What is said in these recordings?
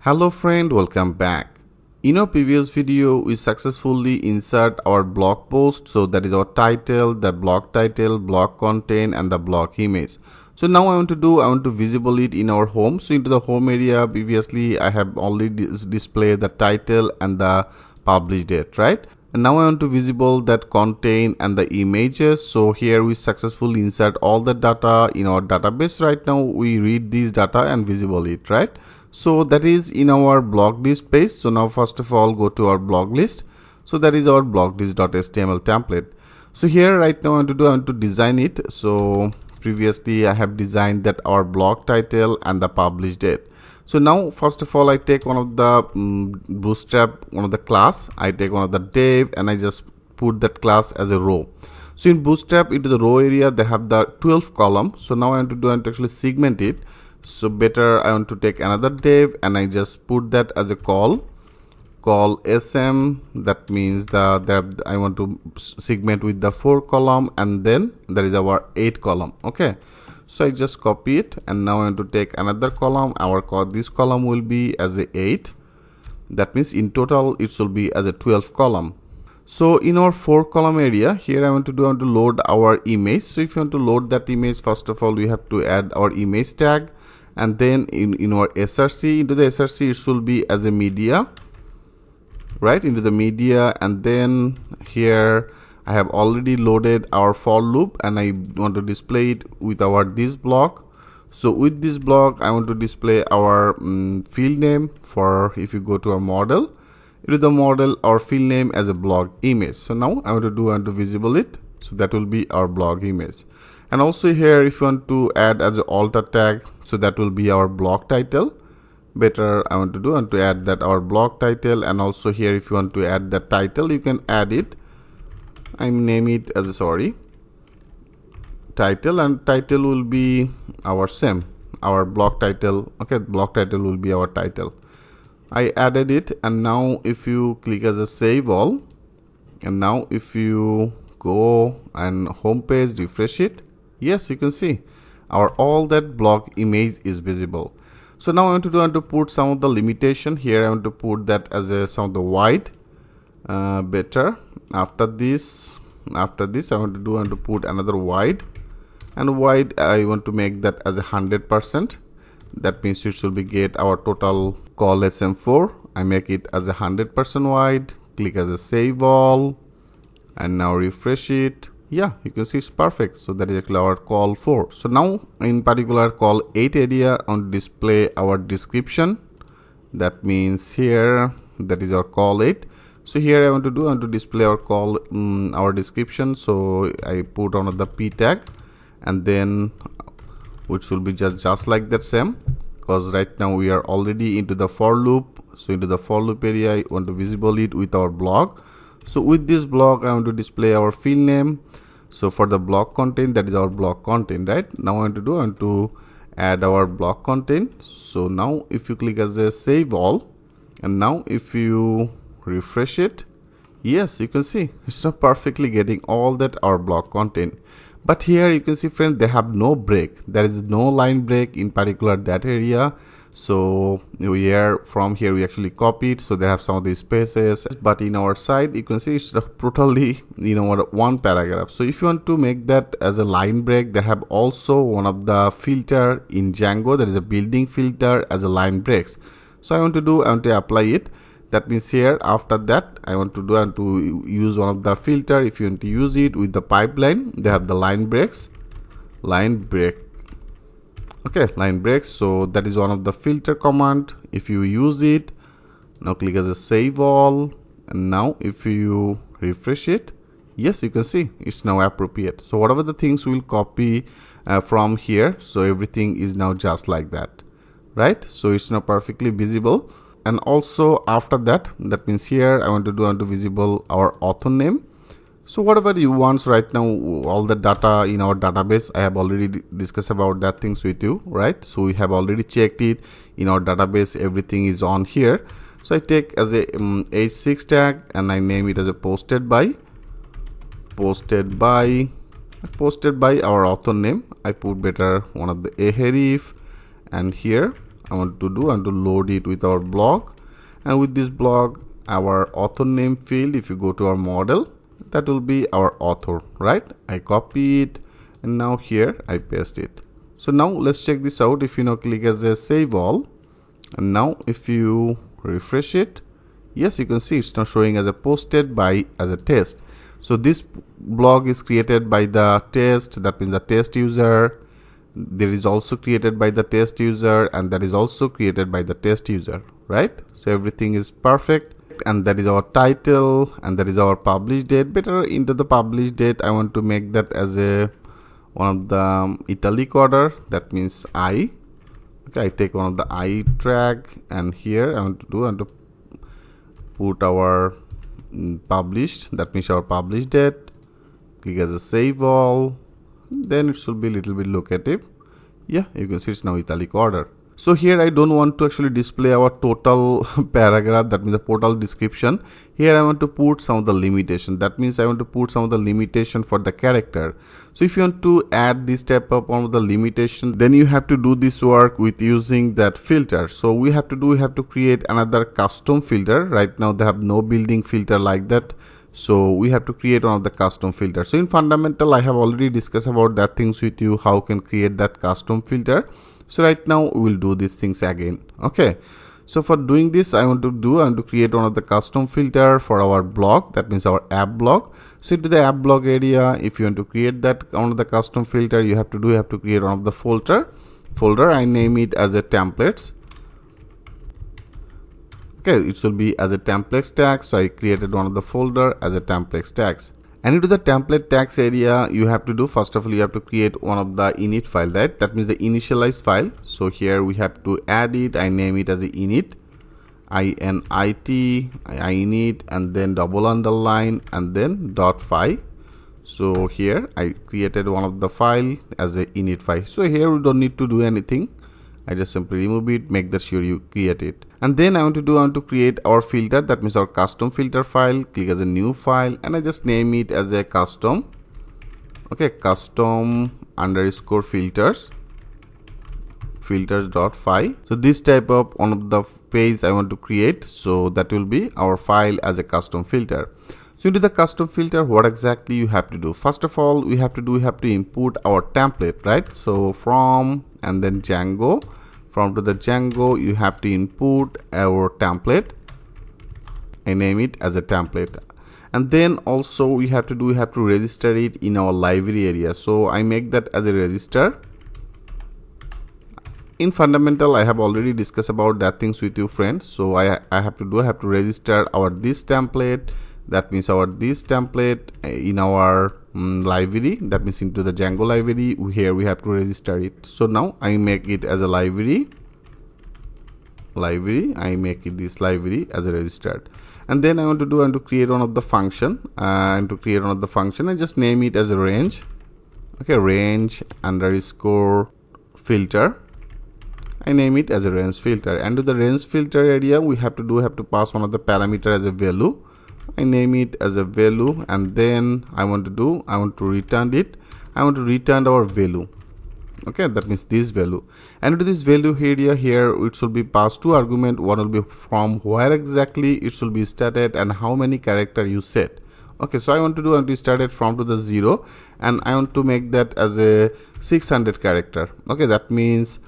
Hello friend, welcome back. In our previous video, we successfully insert our blog post. So that is our title, the blog title, blog content and the blog image. So now I want to visible it in our home. So into the home area, previously I have already displayed the title and the publish date, right? And now I want to visible that content and the images. So here we successfully insert all the data in our database. Right now we read this data and visible it, right? So that is in our blog list page. So now first of all go to our blog list. So that is our blog list.html template. So here right now I want to design it. So previously I have designed that our blog title and the publish date. So now first of all I take one of the bootstrap, one of the class, I take one of the div and I just put that class as a row. So in bootstrap into the row area they have the 12 column. So now I want to actually segment it. So better I want to take another div and I just put that as a call sm. That means I want to segment with the 4 column and then there is our 8 column. Okay, so I just copy it and now I want to take another column. This column will be as a 8. That means in total it will be as a 12 column. So in our 4 column area here I want to load our image. So if you want to load that image, first of all we have to add our image tag, and then in our src, into the src it should be as a media, right, into the media. And then here I have already loaded our for loop and I want to display it with our this block. So with this block I want to display our field name. For if you go to our model, into the model our field name as a blog image. So now I want to visible it. So that will be our blog image. And also here if you want to add as an alter tag, so that will be our blog title. Better I want to add that our blog title. And also here if you want to add the title, you can add it. I name it as a title, and title will be our same, our blog title. Okay, blog title will be our title. I added it, and now if you click as a save all, and now if you go and home page, refresh it, yes, you can see our all that blog image is visible. So now I want to put some of the limitation here. I want to put that as a some of the wide. Better after this I want to put another wide, and wide I want to make that as 100%. That means it should be get our total call sm4. I make it as 100% wide. Click as a save all, and now refresh it. Yeah, you can see it's perfect. So that is actually our call 4. So now in particular call 8 area on display our description. That means here that is our call 8. So here I want to display our call our description. So I put on the p tag, and then which will be just like that same, because right now we are already into the for loop. So into the for loop area I want to visible it with our blog. So with this blog I want to display our field name. So for the blog content, that is our blog content, right? Now I want to add our blog content. So now if you click as a save all, and now if you refresh it, yes, you can see it's not perfectly getting all that our blog content. But here you can see friends, they have no break. There is no line break in particular that area. So from here we actually copied, so they have some of these spaces, but in our side you can see it's totally one paragraph. So if you want to make that as a line break, they have also one of the filter in Django. There is a building filter as a line breaks. So I want to apply it. That means here after that I want to use one of the filter. If you want to use it with the pipeline, they have the line break. Okay, line breaks. So that is one of the filter command. If you use it, now click as a save all, and now if you refresh it, yes, you can see it's now appropriate. So whatever the things we'll copy from here, so everything is now just like that, right? So it's now perfectly visible. And also after that means here I want to visible our author name. So whatever you want right now, all the data in our database, I have already discussed about that things with you, right? So we have already checked it in our database, everything is on here. So I take as a h6 tag and I name it as a posted by our author name. I put better one of the ahref, and here I want to do and to load it with our block. And with this block, our author name field, if you go to our model, that will be our author, right? I copy it and now here I paste it. So now let's check this out. If you now click as a save all, and now if you refresh it, yes, you can see it's now showing as a posted by as a test. So this blog is created by the test, that means the test user. There is also created by the test user, and that is also created by the test user, right? So everything is perfect, and that is our title, and that is our publish date. Better into the publish date, I want to make that as a one of the italic order, that means I. Okay, I take one of the I tag, and here I want to do and to put our published, that means our publish date. Click as a save all, then it should be a little bit locative. Yeah, you can see it's now italic order. So here I don't want to actually display our total paragraph, that means the total description. Here I want to put some of the limitation, that means I want to put some of the limitation for the character. So if you want to add this type of one of the limitation, then you have to do this work with using that filter. So we have to create another custom filter. Right now they have no building filter like that, so we have to create one of the custom filter. So in fundamental, I have already discussed about that things with you, how can create that custom filter. So right now we will do these things again. Okay, so for doing this, I want to create one of the custom filter for our blog, that means our app blog. So into the app blog area, if you want to create that one of the custom filter, you have to create one of the folder. I name it as a templates. Okay, it should be as a templates tag. So I created one of the folder as a templates tags. And into the template tags area, you have to do, first of all, you have to create one of the init file, right? That means the initialize file. So here we have to add it. I name it as a init, init, and then double underline, and then .py. So here I created one of the file as a init file. So here we don't need to do anything. I just simply remove it, make that sure you create it. And then I want to create our filter, that means our custom filter file. Click as a new file, and I just name it as a custom. Okay, custom underscore filters.py. So this type of one of the page I want to create, so that will be our file as a custom filter. So into the custom filter, what exactly you have to do? First of all, we have to input our template, right? So from, and then Django. From to the Django, you have to input our template. I name it as a template. And then also we have to register it in our library area. So I make that as a register. In fundamental, I have already discussed about that things with you, friends. So I have to register our this template. That means our this template in our library, that means into the Django library. Here we have to register it. So now I make it as a library. I make it this library as a registered. And then I want to create one of the function. And to create one of the function, I just name it as a range. Okay, range underscore filter. I name it as a range filter. And to the range filter area, we have to pass one of the parameter as a value. I name it as a value, and then I want to return it. I want to return our value. Okay, that means this value. And to this value area here, it should be passed two argument. One will be from where exactly it should be started and how many character you set. Okay, so I want to start it from to the 0, and I want to make that as a 600 character. Okay, that means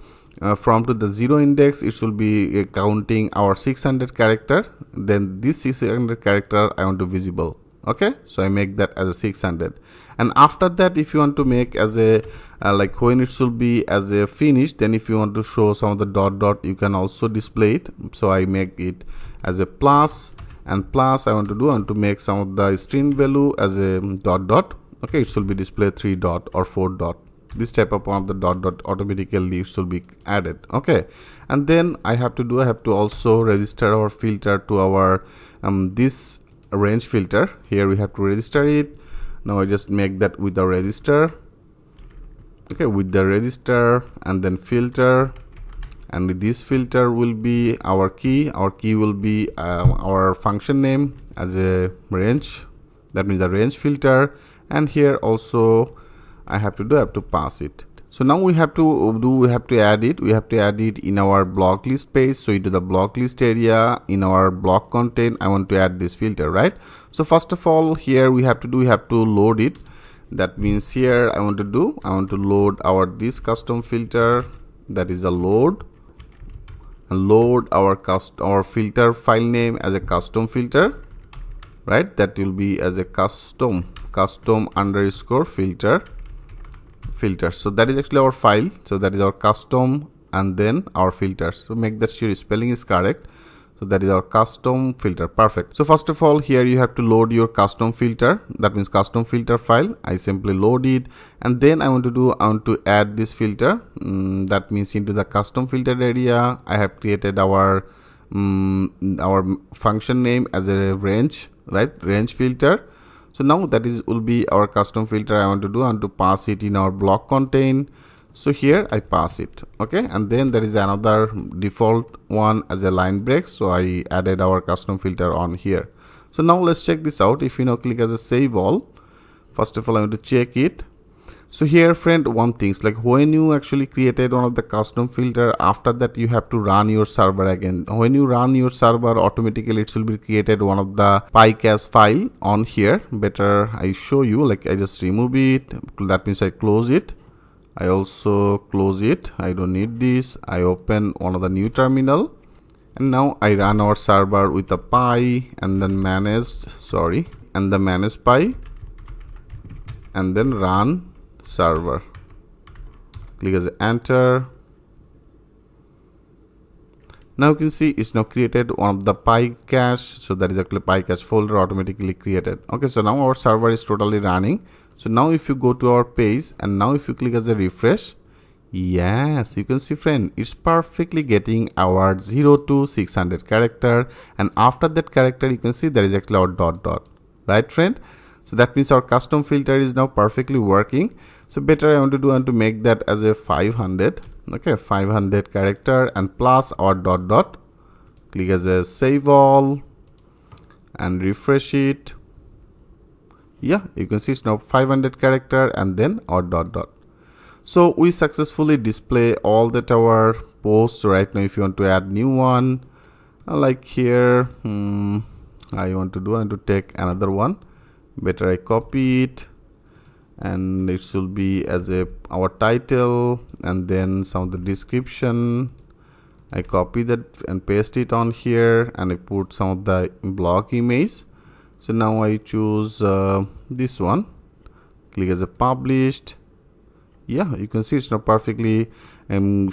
from to the 0 index, it should be counting our 600 character. Then this 600 character I want to visible. Okay, so I make that as a 600. And after that, if you want to make as a like when it should be as a finish, then if you want to show some of the dot, you can also display it. So I make it as a plus, and plus I want to make some of the string value as a dot. Okay, it should be displayed 3 dot or 4 dot. This type of one of the dot automatically should be added. Okay, and then I have to also register our filter to our this range filter. Here we have to register it. Now I just make that with the register. Okay, with the register, and then filter, and with this filter will be our key. Our key will be our function name as a range. That means the range filter, and here also I have to pass it. So now we have to add it in our block list page. So into the block list area in our block content, I want to add this filter, right? So first of all, here we have to load it. That means here I want to load this custom filter, that is a load, and load our filter file name as a custom filter, right? That will be as a custom underscore filter. So that is actually our file. So that is our custom and then our filters. So make that sure spelling is correct. So that is our custom filter. Perfect. So first of all, here you have to load your custom filter. That means custom filter file. I simply load it, and then I want to add this filter. That means into the custom filter area, I have created our function name as a range, right? Range filter. So now will be our custom filter. I want to pass it in our block content. So here I pass it, okay, and then there is another default one as a line break. So I added our custom filter on here. So now let's check this out. If you now click as a save all, first of all I want to check it. So here, friend, one thing, like when you actually created one of the custom filter, after that you have to run your server again. When you run your server, automatically it will be created one of the PyCast file on here. Better I show you, like I just remove it. That means I close it. I also close it. I don't need this. I open one of the new terminal, and now I run our server with a py and then manage py and then run server. Click as enter. Now you can see it's now created one of the PyCache. So that is actually PyCache folder automatically created. Okay, so now our server is totally running. So now if you go to our page, and now if you click as a refresh, yes, you can see, friend, it's perfectly getting our 0 to 600 character, and after that character you can see there is actually our dot, right, friend? So that means our custom filter is now perfectly working. So better I want to make that as a 500, okay, 500 character and plus our dot. Click as a save all and refresh it. Yeah, you can see it's now 500 character and then our dot. So we successfully display all that our posts. Right now if you want to add new one, like here, I want to take another one. Better I copy it, and it should be as our title, and then some of the description. I copy that and paste it on here, and I put some of the block image. So now I choose this one. Click as a published. Yeah, you can see it's now perfectly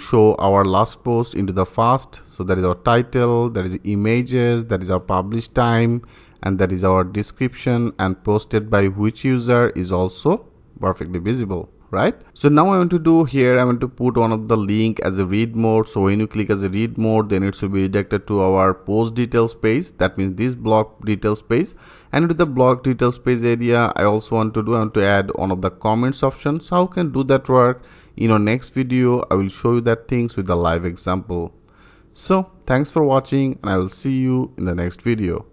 show our last post into the first. So that is our title, that is images, that is our published time, and that is our description, and posted by which user is also perfectly visible, right? So now I want to put one of the link as a read mode. So when you click as a read mode, then it should be redirected to our post details page. That means this block details page, and into the block details page area, I also want to add one of the comments option. So how can do that work? In our next video, I will show you that things with a live example. So thanks for watching, and I will see you in the next video.